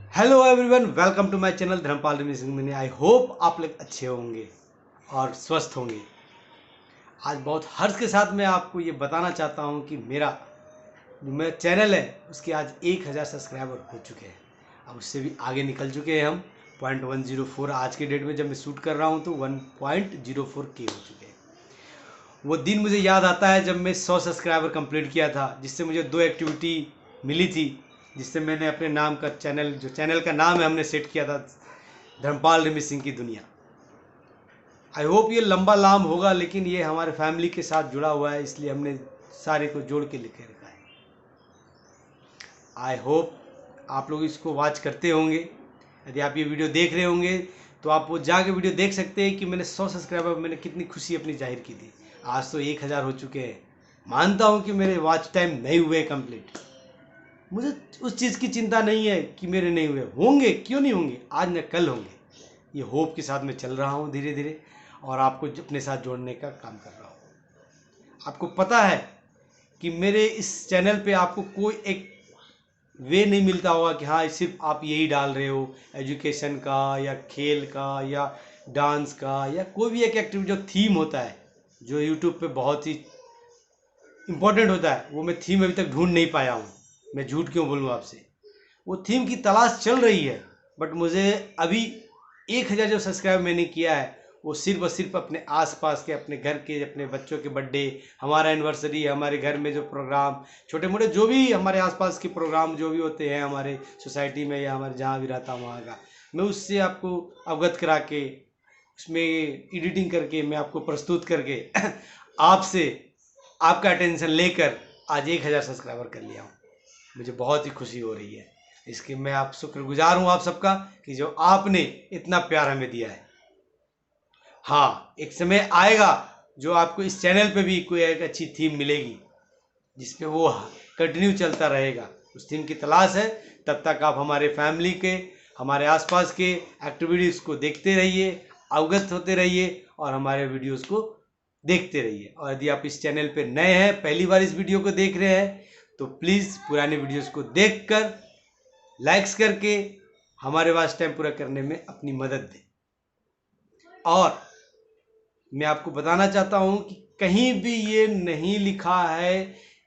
Hello everyone, welcome to my channel Dharmpal Singh. I hope आप लोग अच्छे होंगे और स्वस्थ होंगे। आज बहुत हर्ष के साथ मैं आपको ये बताना चाहता हूँ कि मेरा चैनल है उसके आज 1000 सब्सक्राइबर हो चुके हैं। अब उससे भी आगे निकल चुके हैं हम। 1.104 आज के डेट में जब मैं शूट कर रहा हूँ तो 1.04 के हो चुके हैं। वो दिन मुझे याद आता है जब मैं 100 सब्सक्राइबर कंप्लीट किया था, जिससे मुझे 2 एक्टिविटी मिली थी, जिससे मैंने अपने नाम का चैनल, जो चैनल का नाम है हमने सेट किया था, धर्मपाल रिमी सिंह की दुनिया। आई होप ये लंबा नाम होगा, लेकिन ये हमारे फैमिली के साथ जुड़ा हुआ है, इसलिए हमने सारे को जोड़ के लिखे रखा है। आई होप आप लोग इसको वॉच करते होंगे। यदि आप ये वीडियो देख रहे होंगे तो आप वो जाके वीडियो देख सकते हैं कि मैंने 100 सब्सक्राइबर, मैंने कितनी खुशी अपनी जाहिर की थी। आज तो 1000 हो चुके हैं। मानता हूँ कि मेरे वॉच टाइम नहीं हुए कंप्लीट। मुझे उस चीज़ की चिंता नहीं है कि मेरे नहीं हुए, होंगे, क्यों नहीं होंगे, आज न कल होंगे। ये होप के साथ मैं चल रहा हूँ धीरे धीरे, और आपको अपने साथ जोड़ने का काम कर रहा हूँ। आपको पता है कि मेरे इस चैनल पे आपको कोई एक वे नहीं मिलता होगा कि हाँ सिर्फ आप यही डाल रहे हो, एजुकेशन का या खेल का या डांस का या कोई भी एक एक्टिविटी जो थीम होता है, जो यूट्यूब पे बहुत ही इम्पोर्टेंट होता है, वो मैं थीम अभी तक ढूंढ नहीं पाया हूँ। मैं झूठ क्यों बोलूँ आपसे, वो थीम की तलाश चल रही है। बट मुझे अभी 1000 जो सब्सक्राइब मैंने किया है, वो सिर्फ और सिर्फ अपने आसपास के, अपने घर के, अपने बच्चों के बर्थडे, हमारा एनिवर्सरी, हमारे घर में जो प्रोग्राम, छोटे मोटे जो भी हमारे आसपास के प्रोग्राम जो भी होते हैं हमारे सोसाइटी में या हमारे जहाँ भी रहता हूँ वहाँ का, मैं उससे आपको अवगत करा के, उसमें एडिटिंग करके, मैं आपको प्रस्तुत करके आपसे आपका अटेंशन लेकर आज 1000 सब्सक्राइबर कर लिया हूँ। मुझे बहुत ही खुशी हो रही है। इसके मैं आप शुक्रगुजार हूँ आप सबका कि जो आपने इतना प्यार हमें दिया है। हाँ, एक समय आएगा जो आपको इस चैनल पे भी कोई एक अच्छी थीम मिलेगी जिसपे वो कंटिन्यू चलता रहेगा। उस थीम की तलाश है। तब तक आप हमारे फैमिली के, हमारे आसपास के एक्टिविटीज़ को देखते रहिए, अवगत होते रहिए और हमारे वीडियोस को देखते रहिए। और यदि आप इस चैनल पे नए हैं, पहली बार इस वीडियो को देख रहे हैं, तो प्लीज़ पुराने वीडियोस को देखकर, लाइक्स करके हमारे वॉच टाइम पूरा करने में अपनी मदद दें। और मैं आपको बताना चाहता हूं कि कहीं भी ये नहीं लिखा है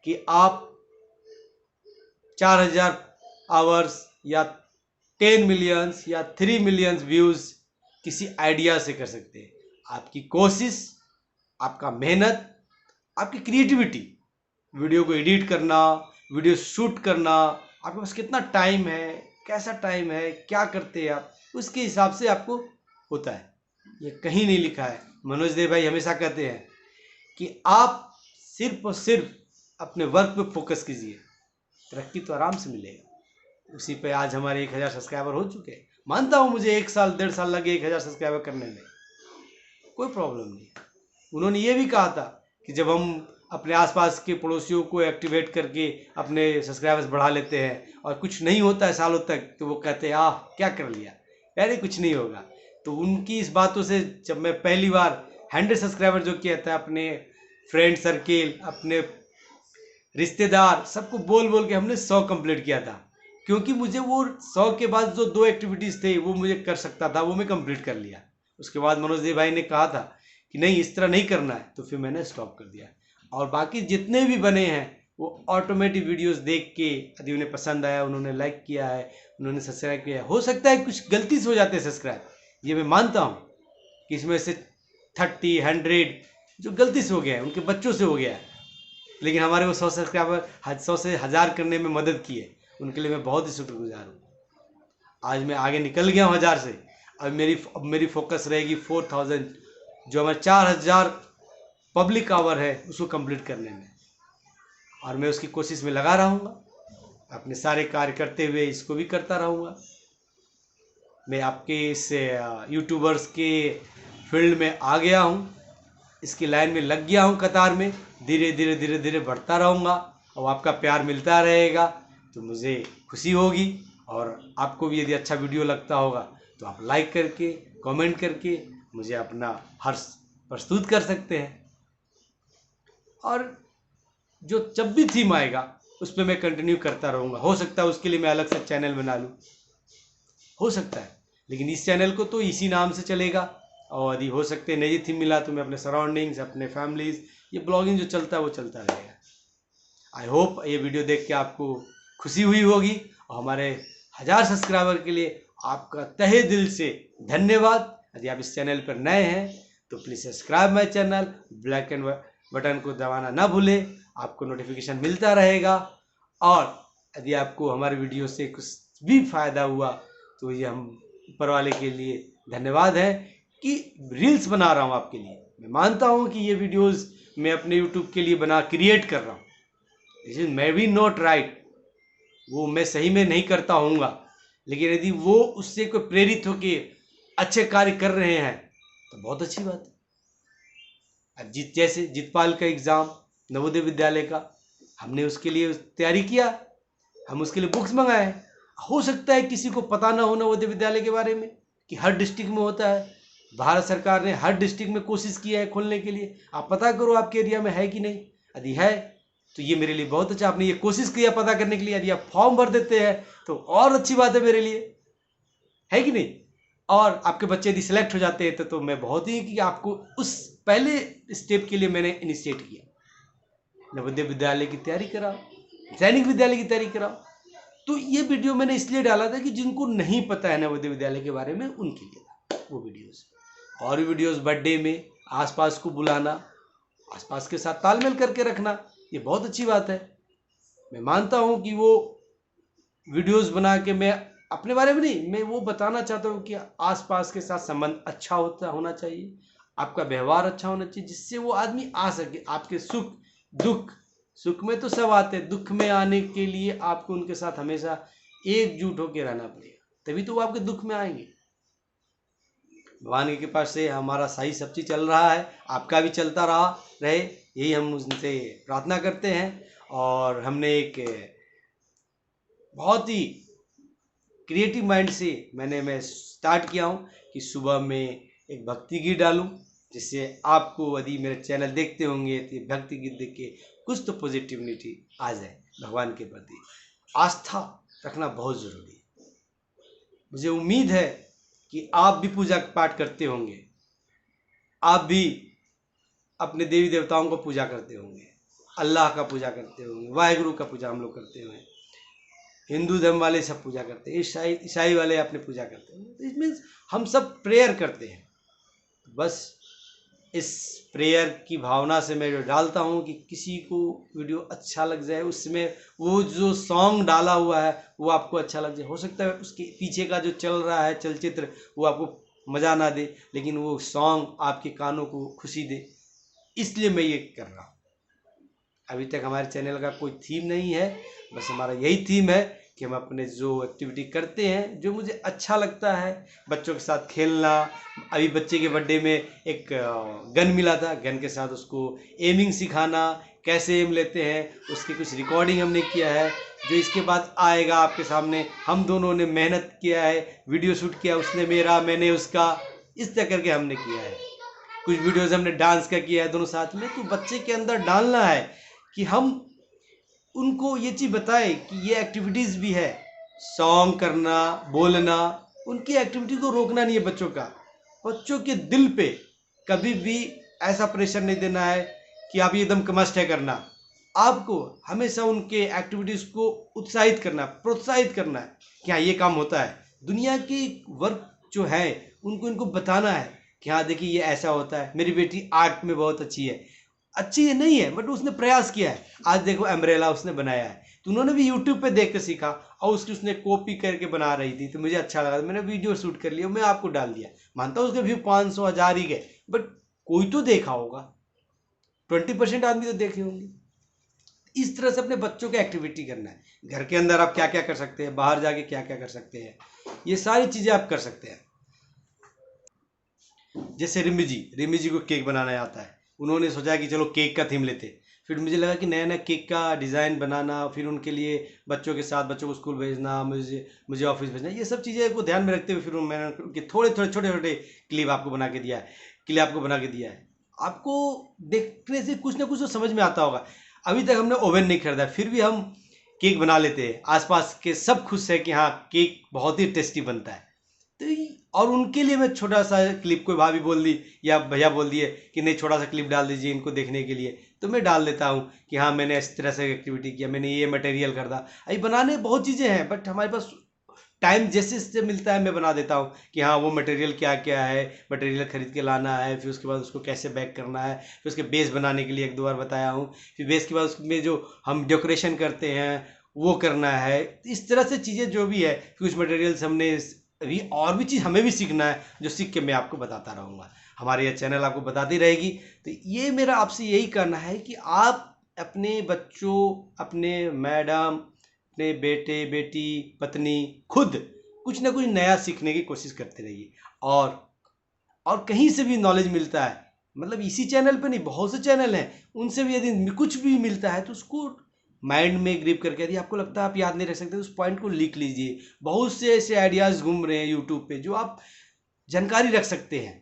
कि आप 4000 आवर्स या 10 मिलियंस या 3 मिलियंस व्यूज किसी आइडिया से कर सकते हैं। आपकी कोशिश, आपका मेहनत, आपकी क्रिएटिविटी, वीडियो को एडिट करना, वीडियो शूट करना, आपके पास कितना टाइम है, कैसा टाइम है, क्या करते हैं आप, उसके हिसाब से आपको होता है। ये कहीं नहीं लिखा है। मनोज देव भाई हमेशा कहते हैं कि आप सिर्फ और सिर्फ अपने वर्क पे फोकस कीजिए, तरक्की तो आराम से मिलेगा। उसी पे आज हमारे 1000 सब्सक्राइबर हो चुके हैं। मानता हूँ मुझे 1 साल 1.5 साल लगे 1000 सब्सक्राइबर करने में, कोई प्रॉब्लम नहीं। उन्होंने ये भी कहा था कि जब हम अपने आसपास के पड़ोसियों को एक्टिवेट करके अपने सब्सक्राइबर्स बढ़ा लेते हैं और कुछ नहीं होता है सालों तक, तो वो कहते हैं आह क्या कर लिया, अरे कुछ नहीं होगा। तो उनकी इस बातों से जब मैं पहली बार 100 सब्सक्राइबर जो किया था, अपने फ्रेंड सर्किल, अपने रिश्तेदार, सबको बोल बोल के हमने 100 कंप्लीट किया था। क्योंकि मुझे वो 100 के बाद जो 2 एक्टिविटीज़ थे वो मुझे कर सकता था, वो मैं कंप्लीट कर लिया। उसके बाद मनोज देव भाई ने कहा था कि नहीं इस तरह नहीं करना है, तो फिर मैंने स्टॉप कर दिया। और बाकी जितने भी बने हैं वो ऑटोमेटिक वीडियोस देख के, यदि उन्हें पसंद आया, उन्होंने लाइक किया है, उन्होंने सब्सक्राइब किया है। हो सकता है कुछ गलती से हो जाते हैं सब्सक्राइब, ये मैं मानता हूँ कि इसमें से 30 100 जो गलती से हो गया है, उनके बच्चों से हो गया है। लेकिन हमारे वो 100 सब्सक्राइबर 100 से 1000 करने में मदद की है, उनके लिए मैं बहुत ही शुक्रगुजार हूँ। आज मैं आगे निकल गया हूँ 1000 से। अब मेरी फोकस रहेगी 4000, जो हमारे 4000 पब्लिक आवर है उसको कंप्लीट करने में, और मैं उसकी कोशिश में लगा रहूँगा। अपने सारे कार्य करते हुए इसको भी करता रहूँगा। मैं आपके इस यूट्यूबर्स के फील्ड में आ गया हूँ, इसकी लाइन में लग गया हूँ कतार में। धीरे धीरे धीरे धीरे बढ़ता रहूँगा और आपका प्यार मिलता रहेगा तो मुझे खुशी होगी। और आपको भी यदि अच्छा वीडियो लगता होगा तो आप लाइक करके, कमेंट करके मुझे अपना हर्ष प्रस्तुत कर सकते हैं। और जो जब भी थीम आएगा उस पर मैं कंटिन्यू करता रहूँगा। हो सकता है उसके लिए मैं अलग से चैनल बना लूँ, हो सकता है, लेकिन इस चैनल को तो इसी नाम से चलेगा। और यदि हो सकते नई थीम मिला तो मैं अपने सराउंडिंग्स, अपने फैमिलीज, ये ब्लॉगिंग जो चलता है वो चलता रहेगा। आई होप ये वीडियो देख के आपको खुशी हुई होगी, और हमारे 1000 सब्सक्राइबर के लिए आपका तहे दिल से धन्यवाद। यदि आप इस चैनल पर नए हैं तो please subscribe my channel, black and button को दबाना ना भूलें, आपको नोटिफिकेशन मिलता रहेगा। और यदि आपको हमारे वीडियो से कुछ भी फ़ायदा हुआ तो ये हम ऊपर वाले के लिए धन्यवाद है कि रील्स बना रहा हूँ आपके लिए। मैं मानता हूँ कि ये वीडियोस मैं अपने यूट्यूब के लिए क्रिएट कर रहा हूँ, this is may be not right, वो मैं सही में नहीं करता हूँगा, लेकिन यदि वो उससे कोई प्रेरित होके अच्छे कार्य कर रहे हैं तो बहुत अच्छी बात है। अब जैसे जितपाल का एग्ज़ाम नवोदय विद्यालय का, हमने उसके लिए तैयारी किया, हम उसके लिए बुक्स मंगाए। हो सकता है किसी को पता ना हो नवोदय विद्यालय के बारे में कि हर डिस्ट्रिक्ट में होता है, भारत सरकार ने हर डिस्ट्रिक्ट में कोशिश किया है खोलने के लिए। आप पता करो आपके एरिया में है कि नहीं, यदि है तो ये मेरे लिए बहुत अच्छा, आपने ये कोशिश किया पता करने के लिए। यदि आप फॉर्म भर देते हैं तो और अच्छी बात है मेरे लिए, है कि नहीं। और आपके बच्चे यदि सिलेक्ट हो जाते हैं तो मैं बहुत ही कि आपको उस पहले स्टेप के लिए मैंने इनिशिएट किया, नवोदय विद्यालय की तैयारी कराओ, सैनिक विद्यालय की तैयारी कराओ। तो ये वीडियो मैंने इसलिए डाला था कि जिनको नहीं पता है नवोदय विद्यालय के बारे में उनके लिए था वो वीडियोस। और वीडियोस बर्थडे में आसपास को बुलाना, आसपास के साथ तालमेल करके रखना, ये बहुत अच्छी बात है। मैं मानता हूँ कि वो वीडियोस बना के मैं अपने बारे में नहीं, मैं वो बताना चाहता हूँ कि आसपास के साथ संबंध अच्छा होना चाहिए, आपका व्यवहार अच्छा होना चाहिए, जिससे वो आदमी आ सके आपके सुख दुख। सुख में तो सब आते हैं, दुख में आने के लिए आपको उनके साथ हमेशा एकजुट होकर रहना पड़ेगा, तभी तो वो आपके दुख में आएंगे। भगवान की कृपा से हमारा सही सब चीज़ चल रहा है, आपका भी चलता रहे, यही हम उनसे प्रार्थना करते हैं। और हमने एक बहुत ही क्रिएटिव माइंड से मैं स्टार्ट किया हूँ कि सुबह में एक भक्ति गीत डालूँ, जिससे आपको यदि मेरे चैनल देखते होंगे तो भक्ति गीत देख के कुछ तो पॉजिटिविटी आ जाए। भगवान के प्रति आस्था रखना बहुत ज़रूरी है। मुझे उम्मीद है कि आप भी पूजा पाठ करते होंगे, आप भी अपने देवी देवताओं को पूजा करते होंगे, अल्लाह का पूजा करते होंगे, वाहेगुरु का पूजा हम लोग करते हैं, हिंदू धर्म वाले सब पूजा करते हैं, ईसाई वाले अपने पूजा करते हैं। तो इसमें हम सब प्रेयर करते हैं। बस इस प्रेयर की भावना से मैं जो डालता हूँ कि किसी को वीडियो अच्छा लग जाए, उसमें वो जो सॉन्ग डाला हुआ है वो आपको अच्छा लग जाए। हो सकता है उसके पीछे का जो चल रहा है चलचित्र वो आपको मज़ा ना दे, लेकिन वो सॉन्ग आपके कानों को खुशी दे, इसलिए मैं ये कर रहा हूँ। अभी तक हमारे चैनल का कोई थीम नहीं है, बस हमारा यही थीम है कि हम अपने जो एक्टिविटी करते हैं, जो मुझे अच्छा लगता है, बच्चों के साथ खेलना। अभी बच्चे के बर्थडे में एक गन मिला था, गन के साथ उसको एमिंग सिखाना, कैसे एम लेते हैं, उसकी कुछ रिकॉर्डिंग हमने किया है, जो इसके बाद आएगा आपके सामने। हम दोनों ने मेहनत किया है, वीडियो शूट किया, उसने मेरा मैंने उसका, इस तरह करके हमने किया है। कुछ वीडियोज़ हमने डांस का किया है दोनों साथ में। तो बच्चे के अंदर डालना है कि हम उनको ये चीज़ बताएं कि ये एक्टिविटीज़ भी है, सॉन्ग करना, बोलना, उनकी एक्टिविटी को रोकना नहीं है बच्चों का। बच्चों के दिल पे कभी भी ऐसा प्रेशर नहीं देना है कि आप ये एकदम मस्ट है करना। आपको हमेशा उनके एक्टिविटीज़ को उत्साहित करना, प्रोत्साहित करना है कि हाँ ये काम होता है। दुनिया की वर्क जो है उनको इनको बताना है कि हाँ देखिए ये ऐसा होता है। मेरी बेटी आर्ट में बहुत अच्छी है, अच्छी है नहीं है बट उसने प्रयास किया है। आज देखो अम्ब्रेला उसने बनाया है, तो उन्होंने भी यूट्यूब पे देख कर सीखा और उसने कॉपी करके बना रही थी, तो मुझे अच्छा लगा, मैंने वीडियो शूट कर लिया, मैं आपको डाल दिया। मानता हूँ उसके व्यू 500 1000 ही गए, बट कोई तो देखा होगा, 20% आदमी तो देखे होंगे। इस तरह से अपने बच्चों की एक्टिविटी करना है। घर के अंदर आप क्या क्या कर सकते हैं, बाहर जाके क्या क्या कर सकते हैं, ये सारी चीज़ें आप कर सकते हैं। जैसे रिमी जी को केक बनाना आता है, उन्होंने सोचा कि चलो केक का थीम लेते। फिर मुझे लगा कि नया नया केक का डिज़ाइन बनाना, फिर उनके लिए बच्चों के साथ बच्चों को स्कूल भेजना, मुझे ऑफिस भेजना, ये सब चीज़ें को ध्यान में रखते हुए फिर मैंने उनके थोड़े छोटे छोटे क्लिप आपको बना के दिया है। आपको देखने से कुछ ना कुछ तो समझ में आता होगा। अभी तक हमने ओवन नहीं खरीदा, फिर भी हम केक बना लेते हैं। आसपास के सब खुश है कि हाँ केक बहुत ही टेस्टी बनता है, और उनके लिए मैं छोटा सा क्लिप, कोई भाभी बोल दी या भैया बोल दिए कि नहीं छोटा सा क्लिप डाल दीजिए इनको देखने के लिए, तो मैं डाल देता हूँ कि हाँ मैंने इस तरह से एक्टिविटी किया, मैंने ये मटेरियल कर दा। अभी बनाने बहुत चीज़ें हैं, बट हमारे पास टाइम जैसे जैसे मिलता है मैं बना देता हूँ कि हाँ वो मटेरियल क्या क्या है, मटेरियल खरीद के लाना है, फिर उसके बाद उसको कैसे बैक करना है, फिर उसके बेस बनाने के लिए 1-2 बार बताया हूँ, फिर बेस के बाद उसमें जो हम डेकोरेशन करते हैं वो करना है। इस तरह से चीज़ें जो भी है, फिर उस मटेरियल हमने अभी और भी चीज़ हमें भी सीखना है, जो सीख के मैं आपको बताता रहूँगा। हमारे ये चैनल आपको बताती रहेगी। तो ये मेरा आपसे यही कहना है कि आप अपने बच्चों, अपने मैडम, अपने बेटे बेटी, पत्नी, खुद कुछ ना कुछ नया सीखने की कोशिश करते रहिए। और कहीं से भी नॉलेज मिलता है, मतलब इसी चैनल पे नहीं, बहुत से चैनल हैं, उनसे भी यदि कुछ भी मिलता है तो उसको माइंड में ग्रिप करके, यदि आपको लगता है आप याद नहीं रख सकते, उस पॉइंट को लिख लीजिए। बहुत से ऐसे आइडियाज़ घूम रहे हैं यूट्यूब पे जो आप जानकारी रख सकते हैं।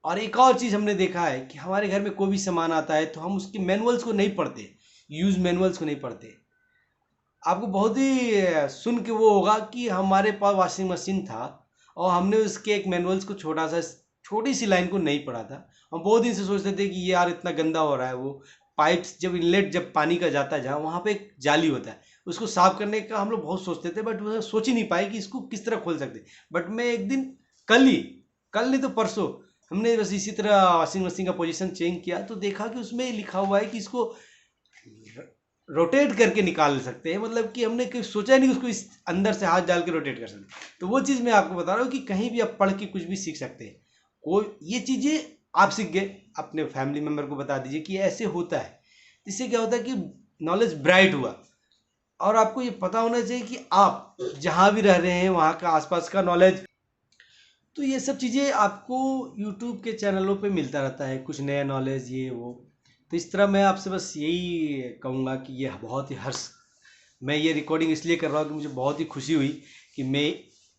और एक और चीज़ हमने देखा है कि हमारे घर में कोई भी सामान आता है तो हम उसके मैनुअल्स को नहीं पढ़ते, यूज़ मैनुअल्स को नहीं पढ़ते। आपको बहुत ही सुन के वो होगा कि हमारे पास वॉशिंग मशीन था और हमने उसके एक मैनुअल्स को छोटी सी लाइन को नहीं पढ़ा था। हम बहुत दिन से सोचते थे कि ये यार इतना गंदा हो रहा है। वो पाइप्स जब इनलेट जब पानी का जाता है जहाँ, वहाँ पे एक जाली होता है, उसको साफ करने का हम लोग बहुत सोचते थे, बट वो सोच ही नहीं पाए कि इसको किस तरह खोल सकते। बट मैं एक दिन, कल नहीं तो परसों, हमने बस इसी तरह वॉशिंग मशीन का पोजीशन चेंज किया तो देखा कि उसमें लिखा हुआ है कि इसको रोटेट करके निकाल सकते हैं। मतलब कि हमने कभी सोचा नहीं उसको इस अंदर से हाथ डाल के रोटेट कर सकते। तो वो चीज़ मैं आपको बता रहा हूँ कि कहीं भी आप पढ़ के कुछ भी सीख सकते हैं। कोई ये चीज़ें आप सीख गए, अपने फैमिली मेम्बर को बता दीजिए कि ऐसे होता है। इससे क्या होता है कि नॉलेज ब्राइट हुआ। और आपको ये पता होना चाहिए कि आप जहाँ भी रह रहे हैं वहाँ का आसपास का नॉलेज, तो ये सब चीज़ें आपको यूट्यूब के चैनलों पे मिलता रहता है, कुछ नया नॉलेज ये वो। तो इस तरह मैं आपसे बस यही कहूँगा कि ये बहुत ही मैं ये रिकॉर्डिंग इसलिए कर रहा हूँ कि मुझे बहुत ही खुशी हुई कि मैं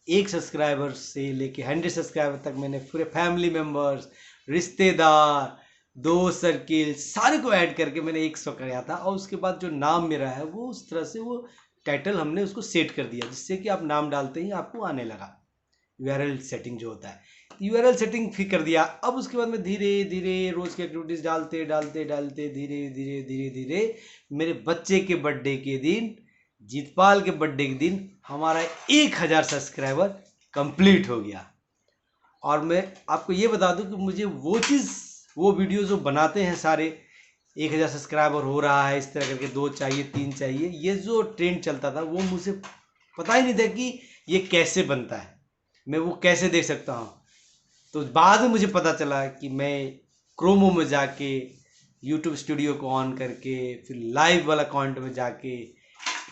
1 सब्सक्राइबर से लेके 100 सब्सक्राइबर तक मैंने पूरे फैमिली मेम्बर्स, रिश्तेदार, दोस्त सर्किल सारे को ऐड करके मैंने 100 कराया था। और उसके बाद जो नाम मेरा है वो उस तरह से वो टाइटल हमने उसको सेट कर दिया, जिससे कि आप नाम डालते ही आपको आने लगा। यूआरएल सेटिंग जो होता है, यूआरएल सेटिंग फिर कर दिया। अब उसके बाद में धीरे धीरे रोज की एक्टिविटीज डालते डालते डालते धीरे धीरे धीरे धीरे मेरे बच्चे के बर्थडे के दिन, जीतपाल के बर्थडे के दिन हमारा 1000 सब्सक्राइबर कंप्लीट हो गया। और मैं आपको ये बता दूं कि मुझे वो वीडियो जो बनाते हैं सारे, 1000 सब्सक्राइबर हो रहा है इस तरह करके, 2 चाहिए 3 चाहिए, ये जो ट्रेंड चलता था वो मुझे पता ही नहीं था कि ये कैसे बनता है, मैं वो कैसे देख सकता हूँ। तो बाद में मुझे पता चला कि मैं क्रोमो में जाके यूट्यूब स्टूडियो को ऑन करके फिर लाइव वाला अकाउंट में जाके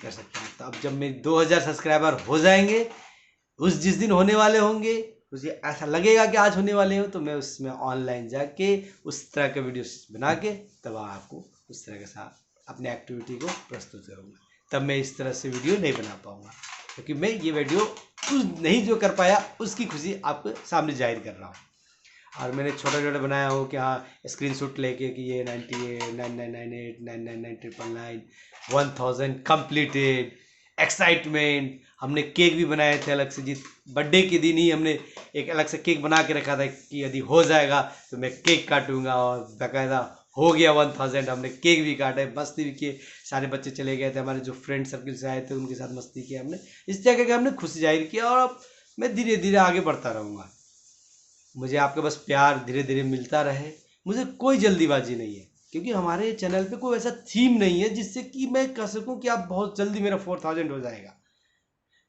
कर सकता हूँ। तो अब जब मेरे 2000 सब्सक्राइबर हो जाएंगे, जिस दिन होने वाले होंगे, मुझे ऐसा लगेगा कि आज होने वाले हो, तो मैं उसमें ऑनलाइन जाके उस तरह के वीडियो बना के तब आपको उस तरह के साथ अपने एक्टिविटी को प्रस्तुत करूँगा। तब मैं इस तरह से वीडियो नहीं बना पाऊँगा, क्योंकि मैं ये वीडियो नहीं जो कर पाया उसकी खुशी आपके सामने जाहिर कर रहा हूँ। और मैंने छोटा छोटा बनाया हो कि हाँ स्क्रीनशॉट लेके कि ये 98 9998 999 999 1000 कंप्लीटेड, एक्साइटमेंट। हमने केक भी बनाए थे अलग से, जिस बर्थडे के दिन ही हमने एक अलग से केक बना के रखा था कि यदि हो जाएगा तो मैं केक काटूंगा। और बाकायदा हो गया 1000, हमने केक भी काटे, मस्ती भी किए, सारे बच्चे चले गए थे, हमारे जो फ्रेंड सर्किल से आए थे उनके साथ मस्ती की हमने। इस तरह के हमने खुशी जाहिर किया। और अब मैं धीरे धीरे आगे बढ़ता रहूँगा। मुझे आपका बस प्यार धीरे धीरे मिलता रहे। मुझे कोई जल्दीबाजी नहीं है, क्योंकि हमारे चैनल पे कोई ऐसा थीम नहीं है जिससे कि मैं कह सकूं कि आप बहुत जल्दी मेरा 4000 हो जाएगा।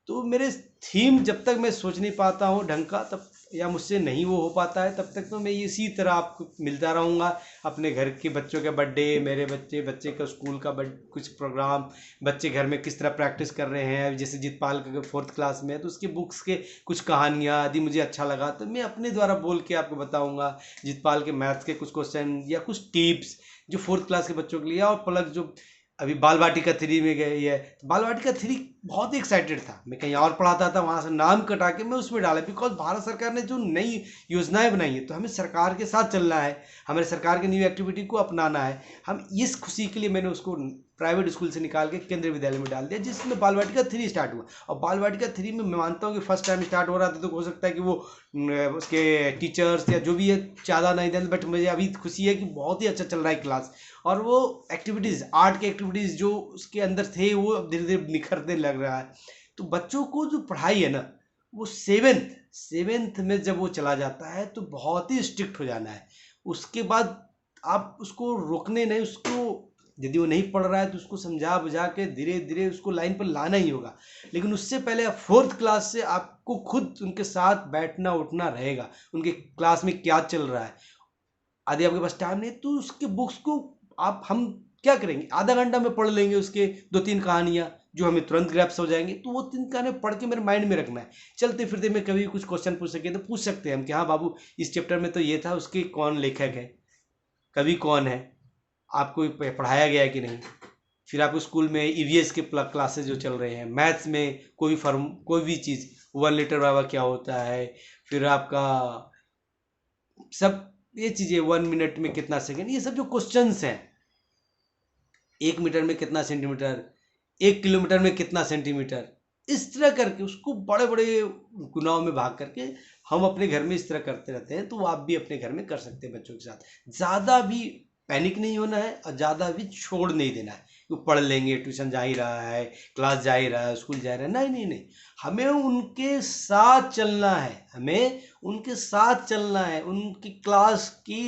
तो मेरे थीम जब तक मैं सोच नहीं पाता हूँ ढंग का, तब या मुझसे नहीं वो हो पाता है, तब तक तो मैं इसी तरह आपको मिलता रहूँगा। अपने घर के बच्चों के बर्थडे, मेरे बच्चे का स्कूल का कुछ प्रोग्राम, बच्चे घर में किस तरह प्रैक्टिस कर रहे हैं। जैसे जितपाल का 4th क्लास में है तो उसके बुक्स के कुछ कहानियाँ यदि मुझे अच्छा लगा तो मैं अपने द्वारा बोल के आपको बताऊँगा। जितपाल के मैथ्स के कुछ क्वेश्चन या कुछ टिप्स जो 4th क्लास के बच्चों के लिए। और प्लस जो अभी बाल वाटिका 3 में गई है, तो बाल वाटिका 3 बहुत ही एक्साइटेड था। मैं कहीं और पढ़ाता था, वहाँ से नाम कटा के मैं उसमें डाला, बिकॉज भारत सरकार ने जो नई योजनाएं बनाई है तो हमें सरकार के साथ चलना है, हमें सरकार की न्यू एक्टिविटी को अपनाना है। हम इस खुशी के लिए मैंने उसको प्राइवेट स्कूल से निकाल के केंद्रीय विद्यालय में डाल दिया, जिसमें बाल वाटिका 3 स्टार्ट हुआ। और बाल वाटिका 3 में मैं मानता हूँ कि फर्स्ट टाइम स्टार्ट हो रहा था तो हो सकता है कि वो उसके टीचर्स या जो भी है ज़्यादा नहीं दें, बट मुझे अभी खुशी है कि बहुत ही अच्छा चल रहा है क्लास। और वो एक्टिविटीज़, आर्ट के एक्टिविटीज़ जो उसके अंदर थे वो अब धीरे धीरे निखरने लग रहा है। तो बच्चों को जो पढ़ाई है ना, वो सेवेंथ में जब वो चला जाता है तो बहुत ही स्ट्रिक्ट हो जाना है। उसके बाद आप उसको रोकने नहीं, उसको यदि वो नहीं पढ़ रहा है तो उसको समझा बुझा के धीरे धीरे उसको लाइन पर लाना ही होगा। लेकिन उससे पहले 4th क्लास से आपको खुद उनके साथ बैठना उठना रहेगा, उनके क्लास में क्या चल रहा है। यदि आपके पास टाइम नहीं तो उसके बुक्स को हम क्या करेंगे, आधा घंटा में पढ़ लेंगे उसके 2-3 कहानियाँ जो हमें तुरंत ग्रैप्स हो जाएंगे, तो वो 3 कहानियाँ पढ़ के मेरे माइंड में रखना है। चलते फिरते में कभी कुछ क्वेश्चन पूछ सके तो पूछ सकते हैं हम कि हाँ बाबू इस चैप्टर में तो ये था, उसके कौन लेखक है, कवि कौन है, आपको पढ़ाया गया है कि नहीं। फिर आपको स्कूल में ईवीएस के क्लासेस जो चल रहे हैं, मैथ्स में कोई भी चीज़ 1 लीटर बाबा क्या होता है, फिर आपका सब ये चीज़ें 1 मिनट में कितना सेकंड, ये सब जो क्वेश्चंस हैं, 1 मीटर में कितना सेंटीमीटर, 1 किलोमीटर में कितना सेंटीमीटर, इस तरह करके उसको बड़े बड़े गुनाहों में भाग करके हम अपने घर में इस तरह करते रहते हैं। तो वो आप भी अपने घर में कर सकते हैं बच्चों के साथ। ज़्यादा भी पैनिक नहीं होना है और ज़्यादा भी छोड़ नहीं देना है कि पढ़ लेंगे, ट्यूशन जा ही रहा है, क्लास जा ही रहा है, स्कूल जा रहा है, नहीं नहीं नहीं। हमें उनके साथ चलना है, हमें उनके साथ चलना है। उनकी क्लास की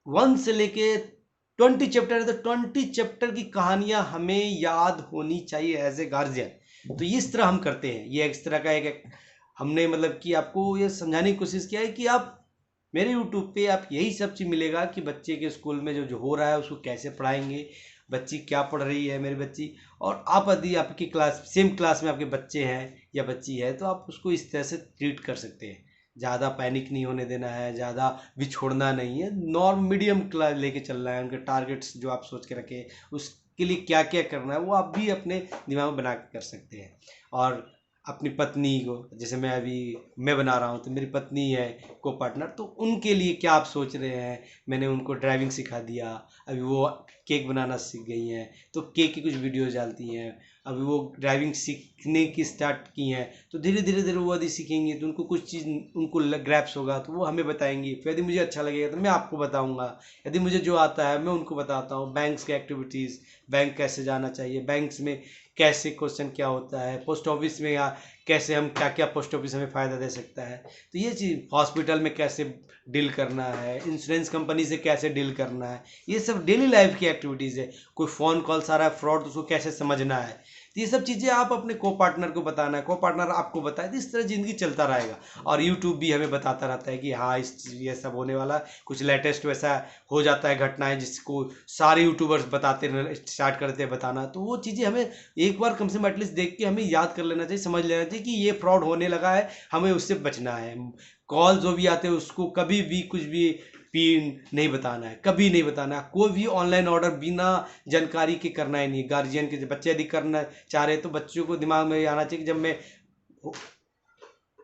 1 से लेके 20 चैप्टर है तो 20 चैप्टर की कहानियां हमें याद होनी चाहिए एज ए गार्जियन। तो इस तरह हम करते हैं। ये इस तरह का एक हमने मतलब कि आपको ये समझाने की कोशिश किया है कि आप मेरे यूट्यूब पे आप यही सब चीज़ मिलेगा कि बच्चे के स्कूल में जो जो हो रहा है उसको कैसे पढ़ाएंगे, बच्ची क्या पढ़ रही है मेरी बच्ची। और आप यदि आपकी क्लास सेम क्लास में आपके बच्चे हैं या बच्ची है तो आप उसको इस तरह से ट्रीट कर सकते हैं। ज़्यादा पैनिक नहीं होने देना है, ज़्यादा भी छोड़ना नहीं है, नॉर्म मीडियम क्लास लेके चलना है। उनके टारगेट्स जो आप सोच के रखें उसके लिए क्या क्या करना है वो आप भी अपने दिमाग में बना के कर सकते हैं। और अपनी पत्नी को, जैसे मैं बना रहा हूँ तो मेरी पत्नी है को पार्टनर, तो उनके लिए क्या आप सोच रहे हैं। मैंने उनको ड्राइविंग सिखा दिया, अभी वो केक बनाना सीख गई हैं तो केक की कुछ वीडियोज डालती हैं। अभी वो ड्राइविंग सीखने की स्टार्ट की हैं तो धीरे धीरे धीरे वो यदि सीखेंगे तो उनको कुछ चीज़ उनको ग्रैप्स होगा तो वो हमें बताएंगी। फिर यदि मुझे अच्छा लगेगा तो मैं आपको बताऊंगा, यदि मुझे जो आता है मैं उनको बताता हूँ। बैंक्स की एक्टिविटीज़, बैंक कैसे जाना चाहिए, बैंक्स में कैसे क्वेश्चन क्या होता है, पोस्ट ऑफिस में या कैसे हम क्या क्या पोस्ट ऑफिस हमें फ़ायदा दे सकता है, तो ये चीज़ हॉस्पिटल में कैसे डील करना है, इंश्योरेंस कंपनी से कैसे डील करना है, ये सब डेली लाइफ की एक्टिविटीज़ है। कोई फ़ोन कॉल सारा फ्रॉड, उसको कैसे समझना है, तो ये सब चीज़ें आप अपने को पार्टनर को बताना है, को पार्टनर आपको बताए, तो इस तरह ज़िंदगी चलता रहेगा। और यूट्यूब भी हमें बताता रहता है कि हाँ ये सब होने वाला, कुछ लेटेस्ट वैसा हो जाता है घटनाएं जिसको सारे यूट्यूबर्स बताते स्टार्ट करते हैं बताना। तो वो चीज़ें हमें एक बार कम से कम एटलीस्ट देख के हमें याद कर लेना चाहिए, समझ लेना चाहिए कि ये फ्रॉड होने लगा है, हमें उससे बचना है। कॉल जो भी आते हैं उसको कभी भी कुछ भी पिन नहीं बताना है, कभी नहीं बताना है। कोई भी ऑनलाइन ऑर्डर बिना जानकारी के करना ही नहीं। गार्जियन के बच्चे यदि करना चाह रहे तो बच्चों को दिमाग में आना चाहिए कि जब मैं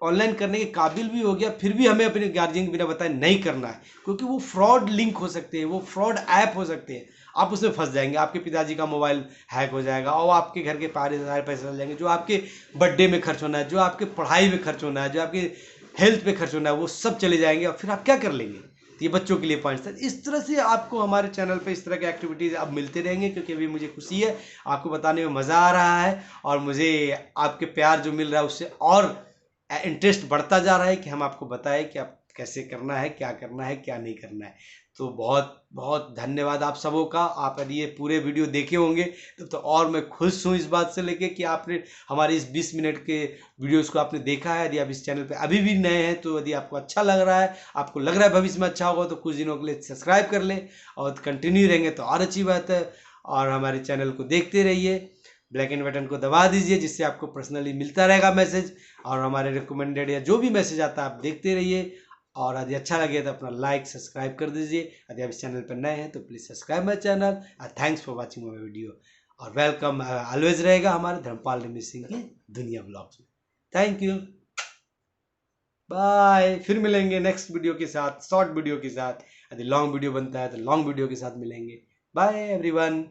ऑनलाइन करने के काबिल भी हो गया फिर भी हमें अपने गार्जियन के बिना बताए नहीं करना है, क्योंकि वो फ्रॉड लिंक हो सकते हैं, वो फ्रॉड ऐप हो सकते हैं। आप उसमें फंस जाएंगे, आपके पिताजी का मोबाइल हैक हो जाएगा और आपके घर के सारे पैसे चल जाएंगे जो आपके बर्थडे में खर्च होना है, जो आपके पढ़ाई में खर्च होना है, जो आपके हेल्थ पे खर्च होना है, वो सब चले जाएंगे और फिर आप क्या कर लेंगे। तो ये बच्चों के लिए पॉइंट्स था। इस तरह से आपको हमारे चैनल पे इस तरह के एक्टिविटीज़ अब मिलते रहेंगे, क्योंकि अभी मुझे खुशी है, आपको बताने में मज़ा आ रहा है और मुझे आपके प्यार जो मिल रहा है उससे और इंटरेस्ट बढ़ता जा रहा है कि हम आपको बताएं कि आप कैसे करना है, क्या करना है, क्या नहीं करना है। तो बहुत बहुत धन्यवाद आप सबों का। आप यदि ये पूरे वीडियो देखे होंगे तो और मैं खुश हूँ इस बात से लेके कि आपने हमारे इस 20 मिनट के वीडियोस को आपने देखा है। यदि आप इस चैनल पे अभी भी नए हैं तो यदि आपको अच्छा लग रहा है, आपको लग रहा है भविष्य में अच्छा होगा, तो कुछ दिनों के लिए सब्सक्राइब कर लें और कंटिन्यू रहेंगे तो और अच्छी बात है। और हमारे चैनल को देखते रहिए, ब्लैक एंड बटन को दबा दीजिए जिससे आपको पर्सनली मिलता रहेगा मैसेज, और हमारे रिकमेंडेड या जो भी मैसेज आता है आप देखते रहिए। और यदि अच्छा लगे तो अपना लाइक सब्सक्राइब कर दीजिए। यदि आप इस चैनल पर नए हैं तो please subscribe my channel. Thanks for watching my video. और वेलकम ऑलवेज रहेगा हमारे धर्मपाल रमेश सिंह के दुनिया ब्लॉग्स में। Thank you, bye. फिर मिलेंगे नेक्स्ट वीडियो के साथ, शॉर्ट वीडियो के साथ। यदि लॉन्ग वीडियो बनता है तो लॉन्ग वीडियो के साथ मिलेंगे। Bye everyone.